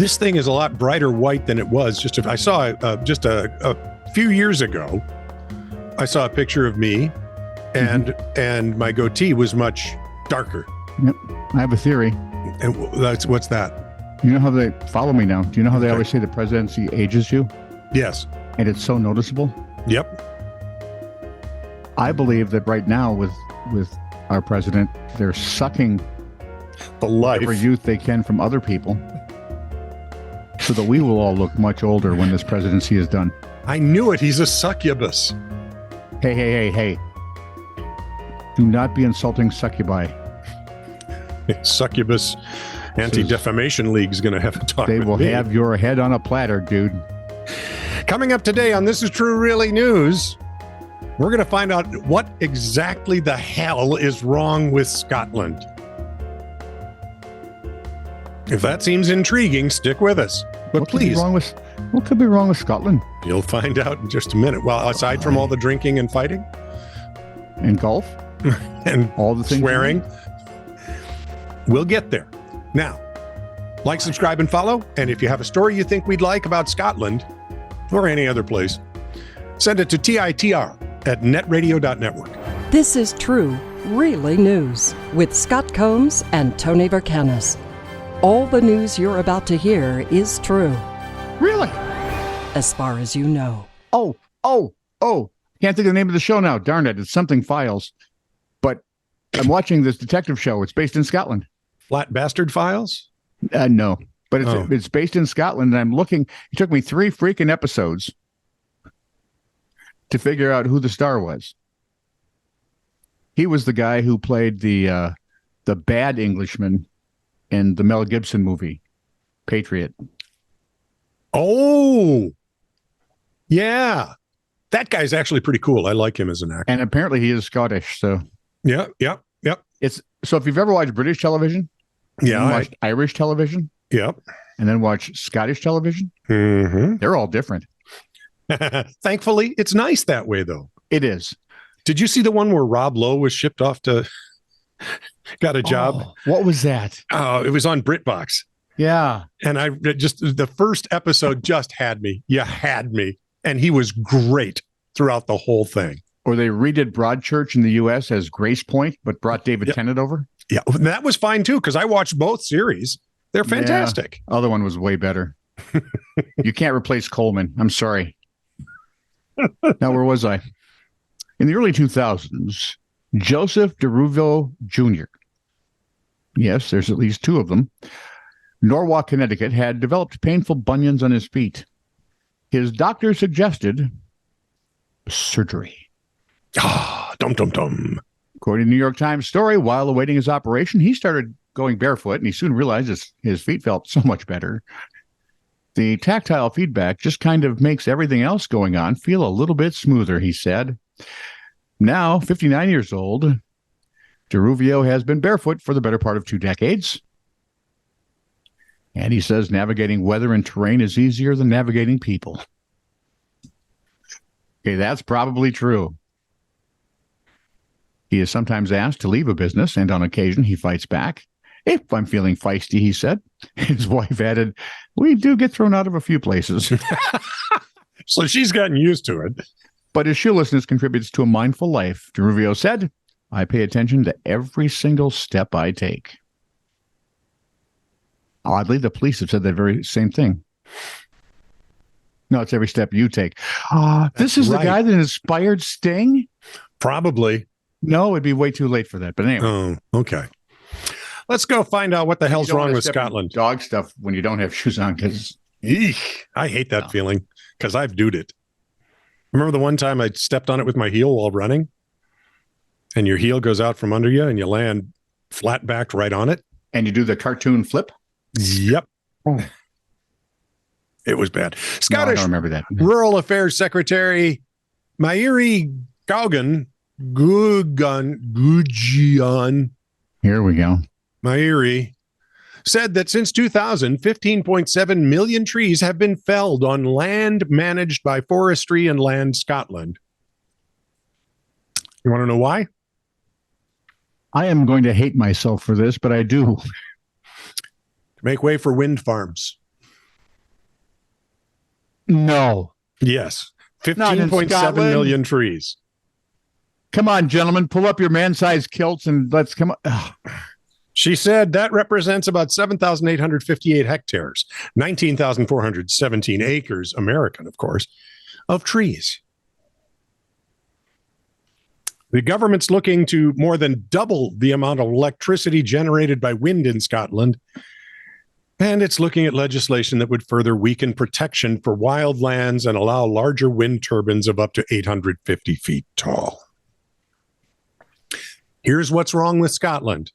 This thing is a lot brighter white than it was. I saw just a few years ago. I saw a picture of me, and my goatee was much darker. Yep, I have a theory. And what's that? You know how they follow me now? Do you know how they always say the presidency ages you? Yes. And it's so noticeable? Yep. I believe that right now with our president, they're sucking the life whatever youth they can from other people so that we will all look much older when this presidency is done. I knew it. He's a succubus. Hey. Do not be insulting succubi. Succubus Anti-Defamation League's going to have a talk with me. They will have your head on a platter, dude. Coming up today on This Is True Really News, we're going to find out what exactly the hell is wrong with Scotland. If that seems intriguing, stick with us. But please. What could be wrong with Scotland? You'll find out in just a minute. Well, aside from all the drinking and fighting. And golf. And all the things. Swearing. We'll get there. Now, like, subscribe, and follow. And if you have a story you think we'd like about Scotland or any other place, send it to TITR@netradio.network. This is True, Really News with Scott Combs and Tony Vercanis. All the news you're about to hear is true. Really? As far as you know. Oh. Can't think of the name of the show now. Darn it. It's something Files. But I'm watching this detective show. It's based in Scotland. Flat Bastard Files? No. But it's based in Scotland, and I'm looking. It took me 3 freaking episodes to figure out who the star was. He was the guy who played the bad Englishman in the Mel Gibson movie, Patriot. Oh, yeah. That guy's actually pretty cool. I like him as an actor. And apparently he is Scottish, so. Yeah. So if you've ever watched British television, watched Irish television, and then watch Scottish television, they're all different. Thankfully, it's nice that way, though. It is. Did you see the one where Rob Lowe was shipped off to got a job? Oh, what was that? Oh, it was on BritBox. Yeah. And the first episode just had me. You had me. And he was great throughout the whole thing. Or they redid Broadchurch in the U.S. as Grace Point, but brought David Tennant over. Yeah, that was fine, too, because I watched both series. They're fantastic. Yeah. Other one was way better. You can't replace Coleman. I'm sorry. Now, where was I? In the early 2000s, Joseph DeRuvio Jr., yes, there's at least 2 of them, Norwalk, Connecticut, had developed painful bunions on his feet. His doctor suggested surgery. Dum. According to the New York Times story, while awaiting his operation, he started going barefoot, and he soon realized his feet felt so much better. The tactile feedback just kind of makes everything else going on feel a little bit smoother, he said. Now, 59 years old, DeRuvio has been barefoot for the better part of 2 decades. And he says navigating weather and terrain is easier than navigating people. Okay, that's probably true. He is sometimes asked to leave a business, and on occasion he fights back. If I'm feeling feisty, he said. His wife added, we do get thrown out of a few places. So she's gotten used to it. But his shoelessness contributes to a mindful life. DeRuvio said, I pay attention to every single step I take. Oddly, the police have said that very same thing. No, it's every step you take. This is right. The guy that inspired Sting? Probably. No, it'd be way too late for that. But anyway. Oh, okay. Let's go find out what the hell's wrong with Scotland. Dog stuff when you don't have shoes on. Because I hate that feeling because I've doed it. Remember the one time I stepped on it with my heel while running? And your heel goes out from under you and you land flat backed right on it? And you do the cartoon flip? Yep. Oh. It was bad. Scottish I don't remember that. Rural Affairs Secretary Mairi Gauguin, here we go. Mairi said that since 2000, 15.7 million trees have been felled on land managed by Forestry and Land Scotland. You want to know why? I am going to hate myself for this, but I do. To make way for wind farms. No. Yes. Not in 15.7 Scotland. million trees. Come on, gentlemen, pull up your man-sized kilts and let's come on. Ugh. She said that represents about 7,858 hectares, 19,417 acres, American, of course, of trees. The government's looking to more than double the amount of electricity generated by wind in Scotland. And it's looking at legislation that would further weaken protection for wildlands and allow larger wind turbines of up to 850 feet tall. Here's what's wrong with Scotland.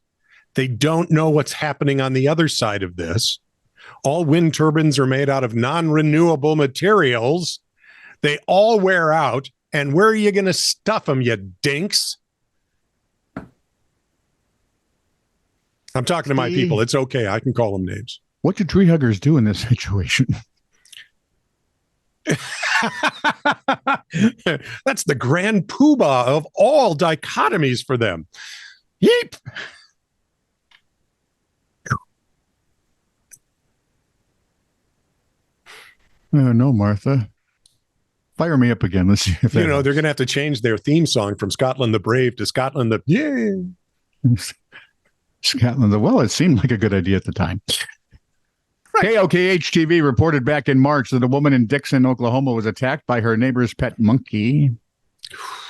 They don't know what's happening on the other side of this. All wind turbines are made out of non-renewable materials. They all wear out. And where are you going to stuff them, you dinks? I'm talking to my people. It's okay. I can call them names. What do tree huggers do in this situation? That's the grand poobah of all dichotomies for them. Yeep. No, Martha. Fire me up again. Let's see if they're going to have to change their theme song from Scotland the Brave to Scotland the Scotland the Well. It seemed like a good idea at the time. Right. KOKH-TV reported back in March that a woman in Dixon, Oklahoma, was attacked by her neighbor's pet monkey.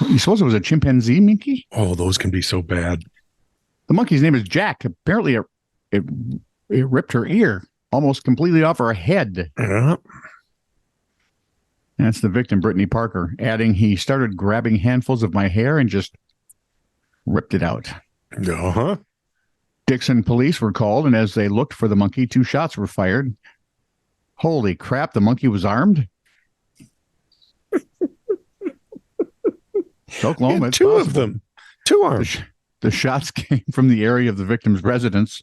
You suppose it was a chimpanzee monkey? Oh, those can be so bad. The monkey's name is Jack. Apparently, it ripped her ear almost completely off her head. That's the victim, Brittany Parker, adding, he started grabbing handfuls of my hair and just ripped it out. Uh-huh. Dixon police were called, and as they looked for the monkey, 2 shots were fired. Holy crap, the monkey was armed? Oklahoma, two of them. 2 armed. The shots came from the area of the victim's residence.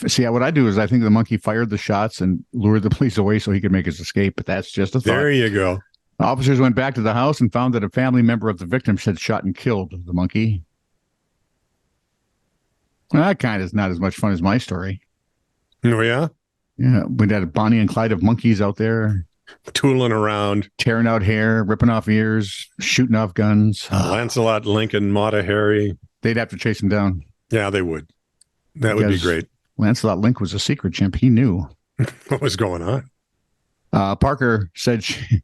See, what I do is I think the monkey fired the shots and lured the police away so he could make his escape, but that's just a thought. There you go. Officers went back to the house and found that a family member of the victim had shot and killed the monkey. Well, that kind of is not as much fun as my story. Oh, yeah? Yeah, we had a Bonnie and Clyde of monkeys out there. Tooling around. Tearing out hair, ripping off ears, shooting off guns. Lancelot, Lincoln, Mata Hari. They'd have to chase him down. Yeah, they would. That would be great. Lancelot Link was a secret chimp. He knew what was going on. Parker said she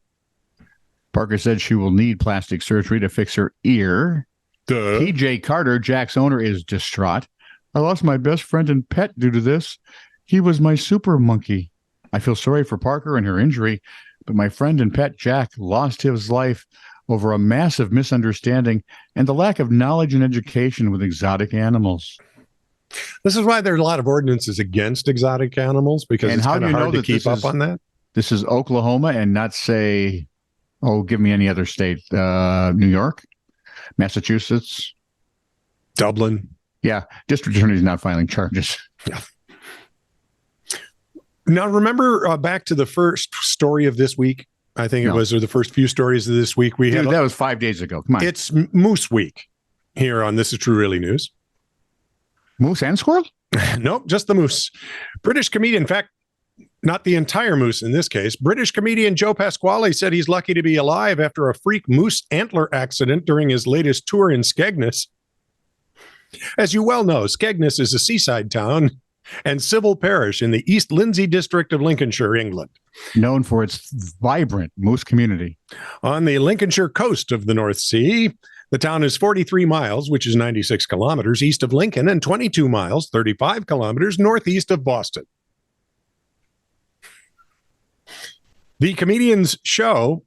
will need plastic surgery to fix her ear. PJ Carter, Jack's owner, is distraught. I lost my best friend and pet due to this. He was my super monkey. I feel sorry for Parker and her injury, but my friend and pet Jack lost his life over a massive misunderstanding and the lack of knowledge and education with exotic animals. This is why there are a lot of ordinances against exotic animals, because it's kind of hard to keep up on that. This is Oklahoma and not say, give me any other state. New York, Massachusetts, Dublin. Yeah, district attorney's not filing charges. Yeah. Now, remember back to the first story of this week? I think it was, or the first few stories of this week. That was 5 days ago. Come on. It's Moose Week here on This Is True Really News. Moose and squirrel? Nope, just the moose. British comedian, in fact, not the entire moose in this case. British comedian Joe Pasquale said he's lucky to be alive after a freak moose antler accident during his latest tour in Skegness. As you well know, Skegness is a seaside town and civil parish in the East Lindsey district of Lincolnshire, England. Known for its vibrant moose community. On the Lincolnshire coast of the North Sea, the town is 43 miles, which is 96 kilometers east of Lincoln, and 22 miles, 35 kilometers northeast of Boston. The comedian's show...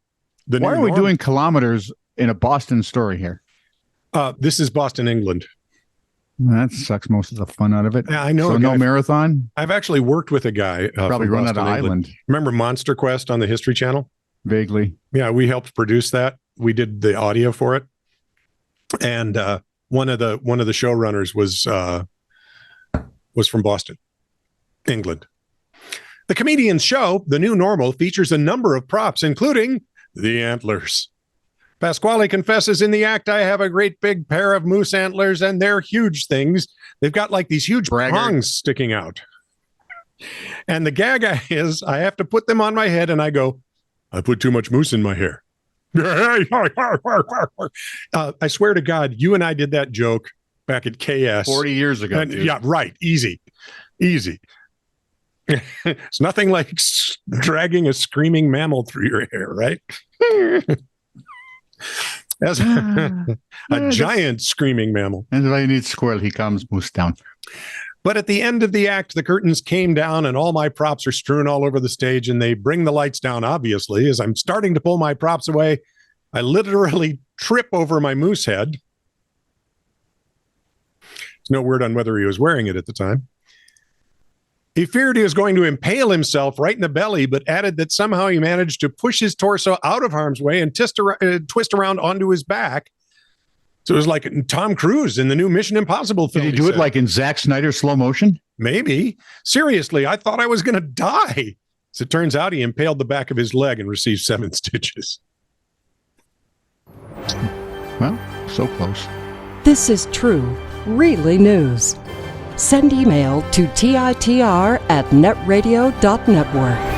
Why are we doing kilometers in a Boston story here? This is Boston, England. That sucks most of the fun out of it. Yeah, I know. So no marathon? I've actually worked with a guy. Probably run out of Island. Remember Monster Quest on the History Channel? Vaguely. Yeah, we helped produce that. We did the audio for it. And one of the showrunners was from Boston, England. The comedian's show, The New Normal, features a number of props, including the antlers. Pasquale confesses, in the act, I have a great big pair of moose antlers, and they're huge things. They've got like these huge prongs sticking out. And the gag is, I have to put them on my head, and I go, I put too much moose in my hair. I swear to God, you and I did that joke back at KS 40 years ago. And, yeah, right. Easy. It's nothing like dragging a screaming mammal through your hair, right? As a giant screaming mammal. And if I need squirrel, he comes, moose down. But at the end of the act, the curtains came down and all my props are strewn all over the stage, and they bring the lights down, obviously. As I'm starting to pull my props away, I literally trip over my moose head. There's no word on whether he was wearing it at the time. He feared he was going to impale himself right in the belly, but added that somehow he managed to push his torso out of harm's way and twist around onto his back. So it was like Tom Cruise in the new Mission Impossible film. Did he do it like in Zack Snyder slow motion? Maybe. Seriously, I thought I was going to die. As it turns out, he impaled the back of his leg and received 7 stitches. Well, so close. This is true, really news. Send email to TITR@netradio.network.